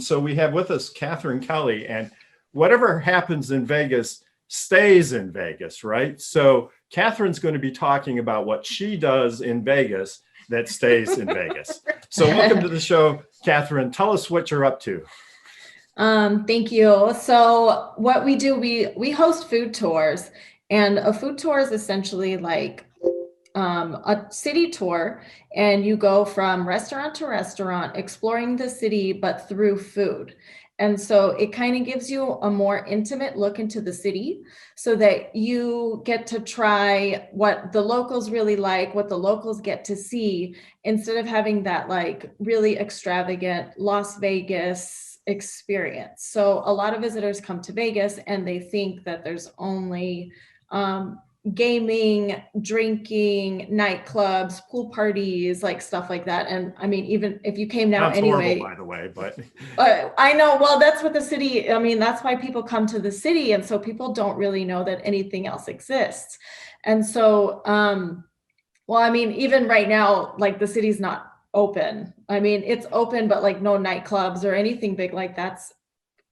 So we have with us Kathryn Kelly, and whatever happens in Vegas stays in Vegas, right? So Kathryn's going to be talking about what she does in Vegas that stays in Vegas. So welcome to the show, Kathryn. Tell us what you're up to. Thank you. So what we do, we host food tours, and a food tour is essentially like a city tour, and you go from restaurant to restaurant exploring the city, but through food. And so it kind of gives you a more intimate look into the city so that you get to try what the locals really like, what the locals get to see, instead of having that like really extravagant Las Vegas experience. So a lot of visitors come to Vegas and they think that there's only gaming, drinking, nightclubs, pool parties, like stuff like that. And I mean, even if you came now Sounds anyway, horrible, by the way, but I know, well, that's what the city, I mean, that's why people come to the city. And so people don't really know that anything else exists. And so, well, I mean, even right now, like the city's not open. I mean, it's open, but like no nightclubs or anything big like that's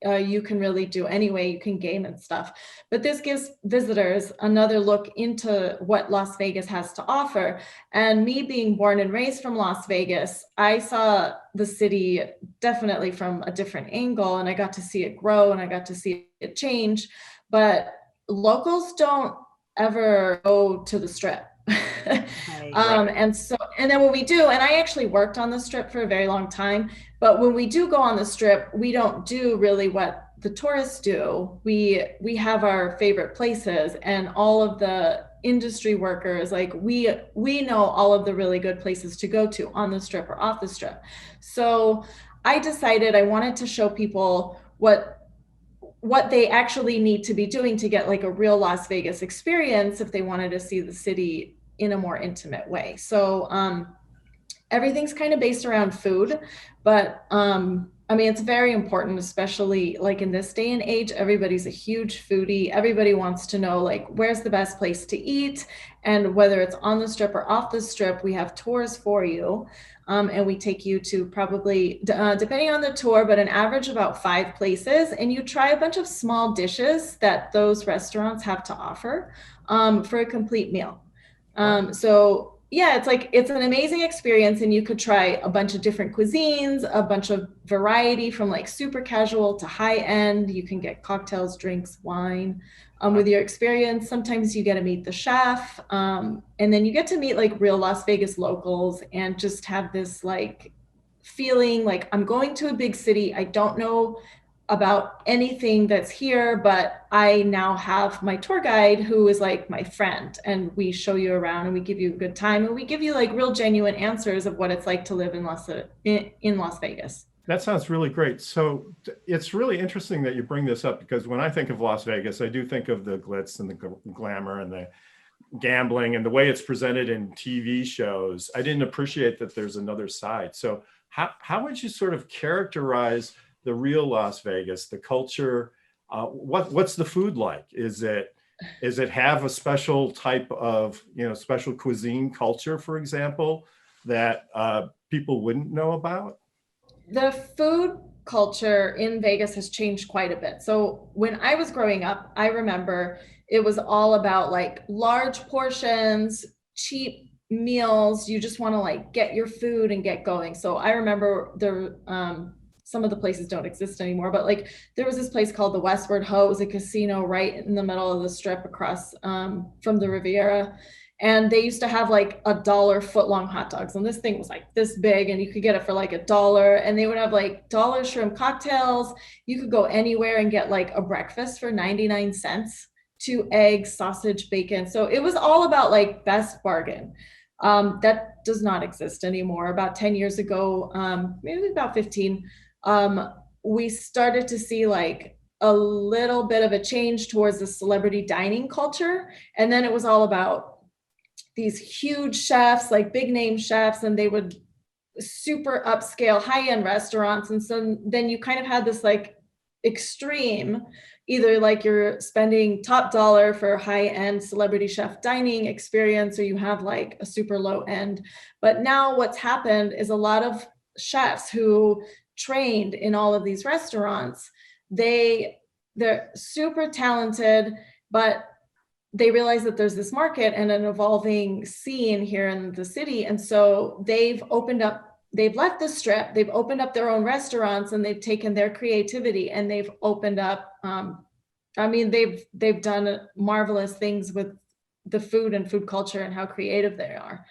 you can really do anyway. You can game and stuff, but this gives visitors another look into what Las Vegas has to offer. And me being born and raised from Las Vegas, I saw the city definitely from a different angle, and I got to see it grow and I got to see it change. But locals don't ever go to the Strip. And then when we do, and I actually worked on the Strip for a very long time, but when we do go on the Strip, we don't do really what the tourists do. We have our favorite places, and all of the industry workers, like we know all of the really good places to go to on the Strip or off the Strip. So I decided I wanted to show people what they actually need to be doing to get like a real Las Vegas experience if they wanted to see the city in a more intimate way. So everything's kind of based around food, but I mean, it's very important, especially like in this day and age. Everybody's a huge foodie. Everybody wants to know like where's the best place to eat, and whether it's on the Strip or off the Strip, we have tours for you. And we take you to probably, depending on the tour, but an average about 5 places, and you try a bunch of small dishes that those restaurants have to offer for a complete meal. So yeah, it's like, it's an amazing experience, and you could try a bunch of different cuisines, a bunch of variety from like super casual to high end. You can get cocktails, drinks, wine. With your experience, sometimes you get to meet the chef, and then you get to meet like real Las Vegas locals and just have this like feeling like I'm going to a big city. I don't know about anything that's here, but I now have my tour guide who is like my friend, and we show you around and we give you a good time, and we give you like real genuine answers of what it's like to live in Las Vegas. that sounds really great. So it's really interesting that you bring this up, because when I think of Las Vegas, I do think of the glitz and the glamour and the gambling and the way it's presented in TV shows. I didn't appreciate that there's another side. So how would you sort of characterize the real Las Vegas, the culture? What's the food like? Is it have a special type of, special cuisine culture, for example, that people wouldn't know about? The food culture in Vegas has changed quite a bit. So when I was growing up, I remember it was all about like large portions, cheap meals. You just want to like get your food and get going. So I remember some of the places don't exist anymore, but like there was this place called the Westward Ho. It was a casino right in the middle of the Strip across from the Riviera. And they used to have like $1 foot-long hot dogs, and this thing was like this big, and you could get it for like $1. And they would have like dollar shrimp cocktails. You could go anywhere and get like a breakfast for 99 cents, 2 eggs, sausage, bacon. So it was all about like best bargain. That does not exist anymore. About 10 years ago, maybe about 15, we started to see like a little bit of a change towards the celebrity dining culture. And then it was all about these huge chefs, like big name chefs, and they would super upscale high-end restaurants. And so then you kind of had this like extreme, either like you're spending top dollar for high-end celebrity chef dining experience, or you have like a super low end. But now what's happened is a lot of chefs who trained in all of these restaurants, they're super talented, but they realize that there's this market and an evolving scene here in the city. And so they've left the strip, they've opened up their own restaurants, and they've taken their creativity and they've opened up, they've done marvelous things with the food and food culture and how creative they are.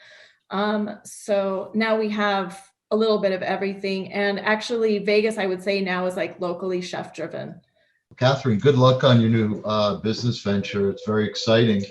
So now we have a little bit of everything. And actually Vegas, I would say now, is like locally chef driven. Kathryn, good luck on your new business venture. It's very exciting.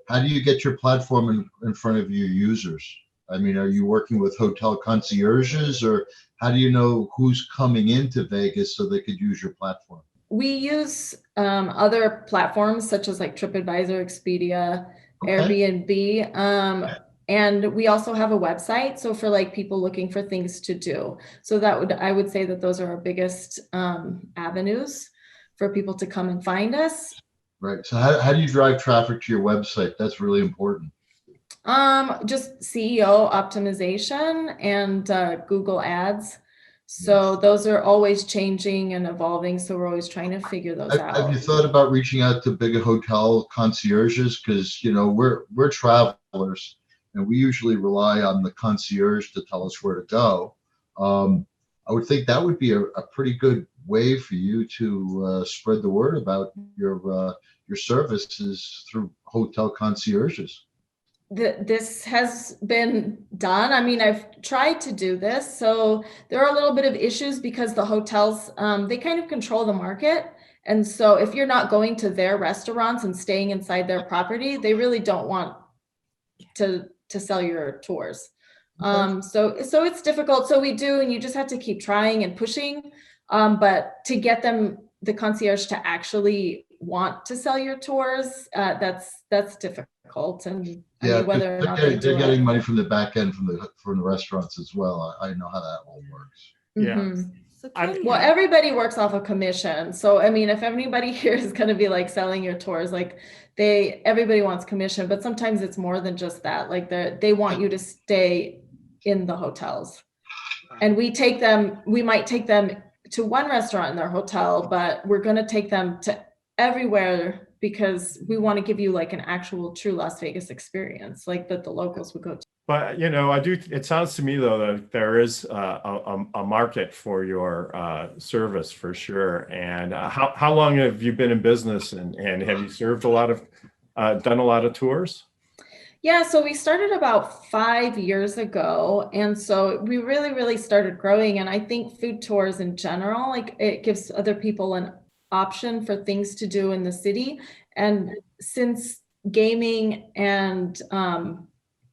How do you get your platform in front of your users? I mean, are you working with hotel concierges, or how do you know who's coming into Vegas so they could use your platform? We use other platforms such as like TripAdvisor, Expedia, Airbnb. And we also have a website. So for like people looking for things to do. So I would say that those are our biggest avenues for people to come and find us. Right. So how do you drive traffic to your website? That's really important. Just SEO optimization and Google ads. So those are always changing and evolving. So we're always trying to figure those out. Have you thought about reaching out to big hotel concierges? Because, you know, we're travelers and we usually rely on the concierge to tell us where to go. I would think that would be a pretty good way for you to spread the word about your services through hotel concierges. This has been done. I mean, I've tried to do this. So there are a little bit of issues because the hotels, they kind of control the market. And so if you're not going to their restaurants and staying inside their property, they really don't want to sell your tours. So it's difficult. So we do, and you just have to keep trying and pushing. But to get the concierge to actually want to sell your tours, that's difficult. And yeah, I mean, whether or not they're getting money from the back end from the restaurants as well. I know how that all works. Yeah. Mm-hmm. Well, everybody works off a commission. So, I mean, if anybody here is going to be like selling your tours, like everybody wants commission, but sometimes it's more than just that. Like they want you to stay in the hotels, and we might take them to one restaurant in their hotel, but we're going to take them to everywhere because we want to give you like an actual true Las Vegas experience, like that the locals would go to. But, you know, it sounds to me, though, that there is a market for your service for sure. And how long have you been in business, and have you served done a lot of tours? Yeah, so we started about 5 years ago. And so we really, really started growing. And I think food tours in general, like it gives other people an option for things to do in the city. And since gaming and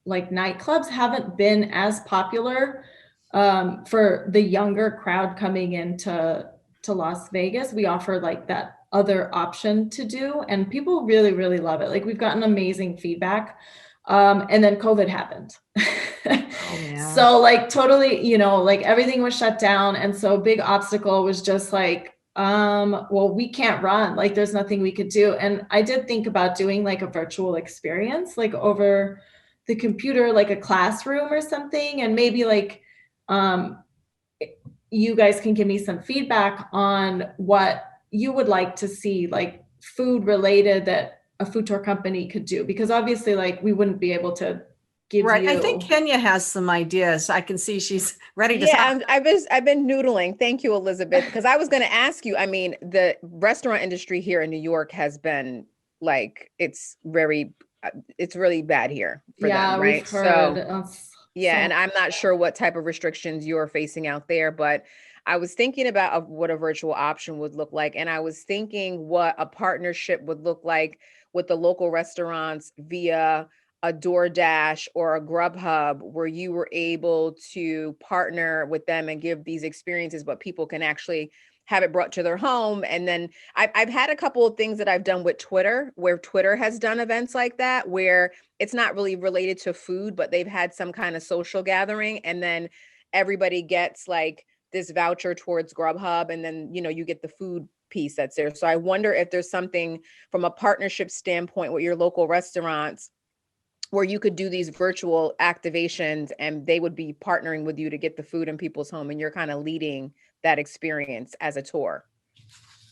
like nightclubs haven't been as popular for the younger crowd coming into Las Vegas, we offer like that other option to do, and people really, really love it. Like we've gotten amazing feedback. And then COVID happened. Yeah. So like totally, you know, like everything was shut down. And so a big obstacle was just like, well, we can't run, like there's nothing we could do. And I did think about doing like a virtual experience, like over the computer, like a classroom or something. And maybe like, you guys can give me some feedback on what you would like to see, like food related that a food tour company could do, because obviously like we wouldn't be able to give you. I think Kenya has some ideas. I can see she's ready to talk. I've been noodling. Thank you, Elizabeth, because I was going to ask you, I mean, the restaurant industry here in New York has been like, it's really bad here for them, right? We've heard. And I'm not sure what type of restrictions you're facing out there, but I was thinking about what a virtual option would look like. And I was thinking what a partnership would look like with the local restaurants via a DoorDash or a Grubhub, where you were able to partner with them and give these experiences, but people can actually have it brought to their home. And then I've had a couple of things that I've done with Twitter, where Twitter has done events like that, where it's not really related to food, but they've had some kind of social gathering. And then everybody gets like this voucher towards Grubhub. And then, you know, you get the food piece that's there. So I wonder if there's something from a partnership standpoint with your local restaurants where you could do these virtual activations and they would be partnering with you to get the food in people's home, and you're kind of leading that experience as a tour.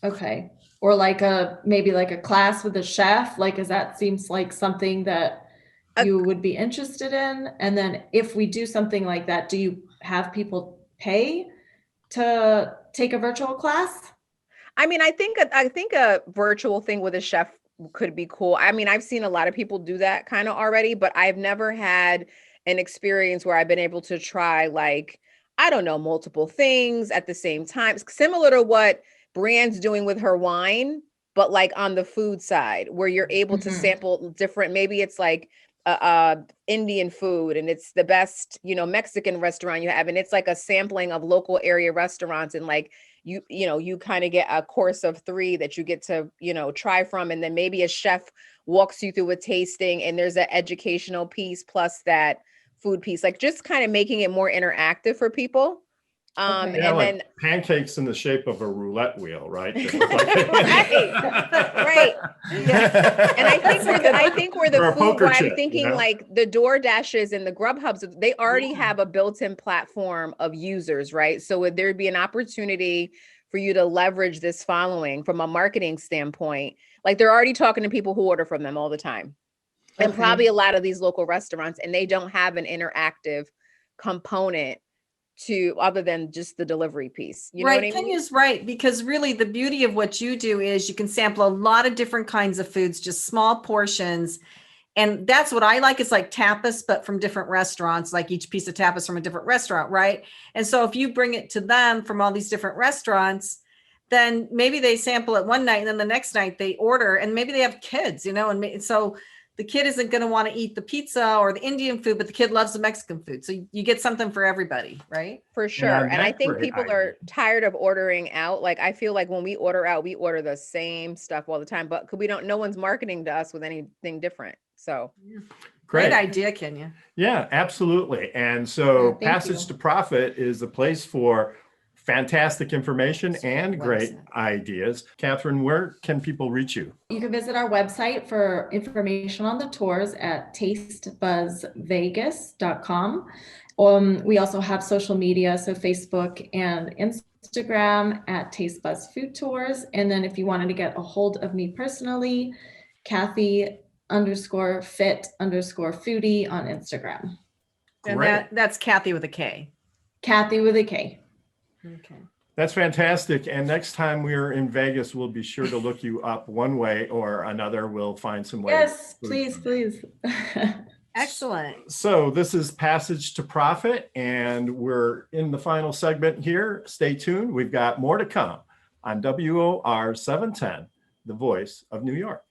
Okay. Or like maybe like a class with a chef, like, is that seems like something that you would be interested in? And then if we do something like that, do you have people pay to take a virtual class? I mean, I think a virtual thing with a chef could be cool. I mean, I've seen a lot of people do that kind of already, but I've never had an experience where I've been able to try, like, I don't know, multiple things at the same time, similar to what Brienne's doing with her wine, but like on the food side, where you're able to sample different, maybe it's like Indian food and it's the best, Mexican restaurant you have. And it's like a sampling of local area restaurants, and like, you kind of get a course of 3 that you get to, try from. And then maybe a chef walks you through a tasting, and there's an educational piece plus that food piece, like just kind of making it more interactive for people. Okay. Yeah, And like then pancakes in the shape of a roulette wheel, right? right. Yeah. And I think where the Or a food, poker where I'm chip, thinking like the DoorDashes and the Grubhubs, they already have a built-in platform of users, right? So would there be an opportunity for you to leverage this following from a marketing standpoint? Like they're already talking to people who order from them all the time. And Okay. probably a lot of these local restaurants, and they don't have an interactive component to other than just the delivery piece. You know what I mean? Kenya's right, because really the beauty of what you do is you can sample a lot of different kinds of foods, just small portions. And that's what I like. It's like tapas, but from different restaurants, like each piece of tapas from a different restaurant, right? And so if you bring it to them from all these different restaurants, then maybe they sample it one night and then the next night they order, and maybe they have kids, and so the kid isn't going to want to eat the pizza or the Indian food, but the kid loves the Mexican food. So you get something for everybody, right? For sure. And I that's think great people idea. are tired of ordering out. Like I feel like when we order out, we order the same stuff all the time, but no one's marketing to us with anything different. So Great idea, Kenya. Yeah, absolutely. And so Yeah, thank Passage you. to Profit is the place for fantastic information and great Website. ideas. Kathryn, where can people reach you? You can visit our website for information on the tours at tastebuzzvegas.com. We also have social media, so Facebook and Instagram at Taste Buzz Food Tours. And then if you wanted to get a hold of me personally, Kathy_fit_foodie on Instagram. And Great. that's Kathy with a K. Kathy with a K. Okay. That's fantastic. And next time we're in Vegas, we'll be sure to look you up one way or another. We'll find some way. Yes, please, please. Excellent. So this is Passage to Profit, and we're in the final segment here. Stay tuned. We've got more to come on WOR 710, the voice of New York.